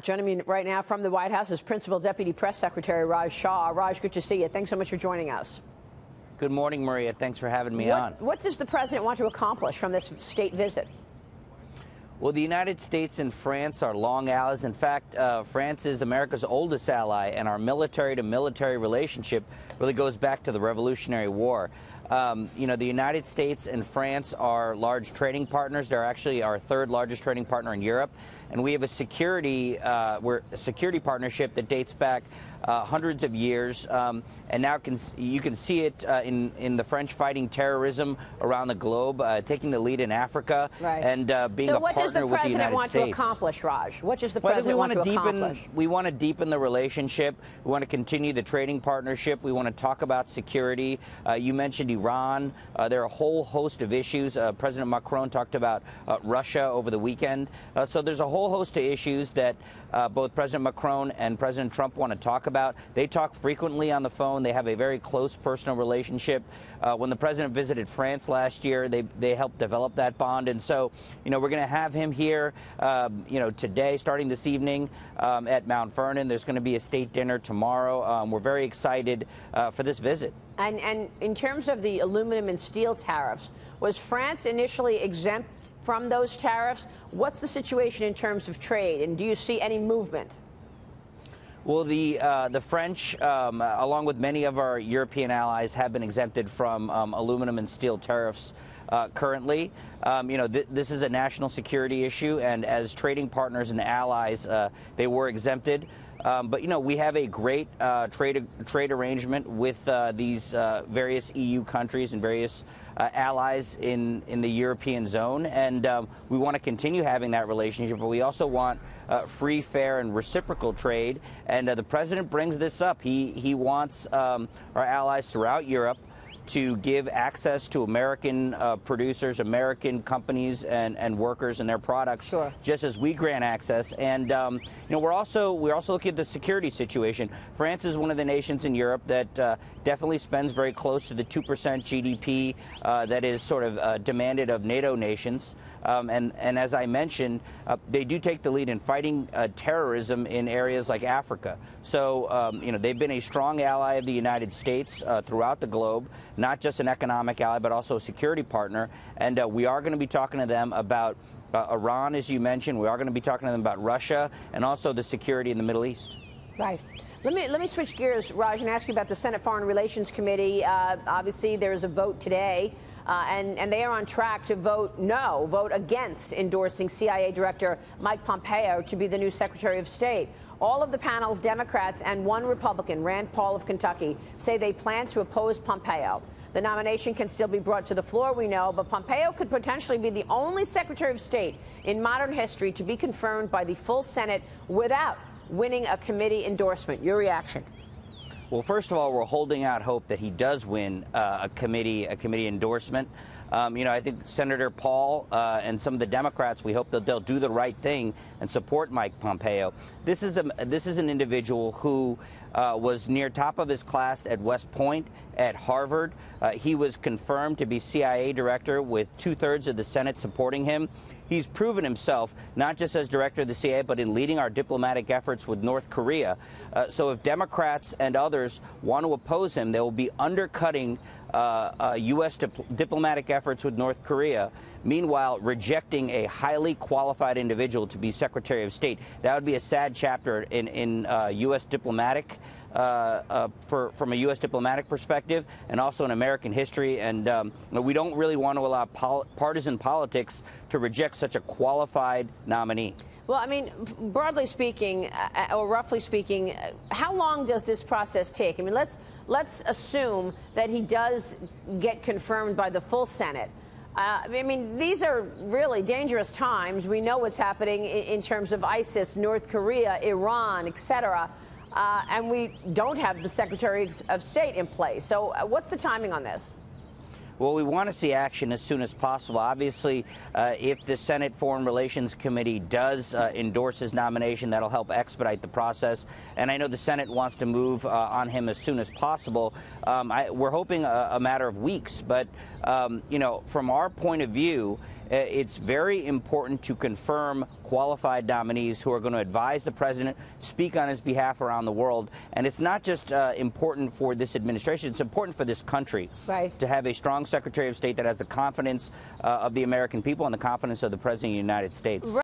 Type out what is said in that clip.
Joining me right now from the White House is Principal Deputy Press Secretary Raj Shah. Raj, good to see you. Thanks so much for joining us. Good morning, Maria. Thanks for having me on. What does the president want to accomplish from this state visit? Well, the United States and France are long allies. In fact, France is America's oldest ally, and our military-to-military relationship really goes back to the Revolutionary War. You know, the United States and France are large trading partners. They're actually our third largest trading partner in Europe. And we have a security partnership that dates back hundreds of years. And now you can see it in the French fighting terrorism around the globe, taking the lead in Africa, right, and being a partner with the United States. So what does the president want to accomplish, Raj? What does the president want to accomplish? We want to deepen the relationship. We want to continue the trading partnership. We want to talk about security. You mentioned Iran. There are a whole host of issues. President Macron talked about Russia over the weekend. So there's a whole host of issues that both President Macron and President Trump want to talk about. They talk frequently on the phone. They have a very close personal relationship. When the president visited France last year, they helped develop that bond. And so, you know, we're going to have him here, you know, today, starting this evening at Mount Vernon. There's going to be a state dinner tomorrow. We're very excited for this visit. And in terms of the aluminum and steel tariffs, was France initially exempt from those tariffs? What's the situation in terms of trade, and do you see any movement? Well, the French, along with many of our European allies, have been exempted from aluminum and steel tariffs currently. You know, this is a national security issue, and as trading partners and allies, they were exempted. But, you know, we have a great trade arrangement with these various EU countries and various allies in the European zone. And we want to continue having that relationship. But we also want free, fair, and reciprocal trade. And the president brings this up. He wants our allies throughout Europe to give access to American producers, American companies and workers and their products, sure, just as we grant access. And you know, we're also looking at the security situation. France is one of the nations in Europe that definitely spends very close to the 2% GDP that is sort of demanded of NATO nations. And as I mentioned, they do take the lead in fighting terrorism in areas like Africa. So, you know, they've been a strong ally of the United States throughout the globe, not just an economic ally, but also a security partner. And we are going to be talking to them about Iran, as you mentioned. We are going to be talking to them about Russia and also the security in the Middle East. Right. Let me switch gears, Raj, and ask you about the Senate Foreign Relations Committee. Obviously, there is a vote today. And they are on track to vote against endorsing CIA Director Mike Pompeo to be the new Secretary of State. All of the panel's Democrats and one Republican, Rand Paul of Kentucky, say they plan to oppose Pompeo. The nomination can still be brought to the floor, we know, but Pompeo could potentially be the only Secretary of State in modern history to be confirmed by the full Senate without winning a committee endorsement. Your reaction? Well, first of all, we're holding out hope that he does win a committee endorsement. You know, I think Senator Paul and some of the Democrats, we hope that they'll do the right thing and support Mike Pompeo. This is an individual who was near top of his class at West Point, at Harvard. He was confirmed to be CIA director with 2/3 of the Senate supporting him. He's proven himself not just as director of the CIA, but in leading our diplomatic efforts with North Korea. So if Democrats and others want to oppose him, they will be undercutting U.S. diplomatic efforts with North Korea, meanwhile rejecting a highly qualified individual to be Secretary of State. That would be a sad chapter in U.S. diplomatic from a U.S. diplomatic perspective, and also in American history. And we don't really want to allow partisan politics to reject such a qualified nominee. Well, I mean, broadly speaking, or roughly speaking, how long does this process take? I mean, let's assume that he does get confirmed by the full Senate. I mean, these are really dangerous times. We know what's happening in terms of ISIS, North Korea, Iran, etc. And we don't have the Secretary of State in place. So what's the timing on this? Well, we want to see action as soon as possible. Obviously, if the Senate Foreign Relations Committee does endorse his nomination, that'll help expedite the process. And I know the Senate wants to move on him as soon as possible. We're hoping a matter of weeks. But, you know, from our point of view, it's very important to confirm qualified nominees who are going to advise the president, speak on his behalf around the world. And it's not just important for this administration, it's important for this country to have a strong Secretary of State that has the confidence of the American people and the confidence of the President of the United States.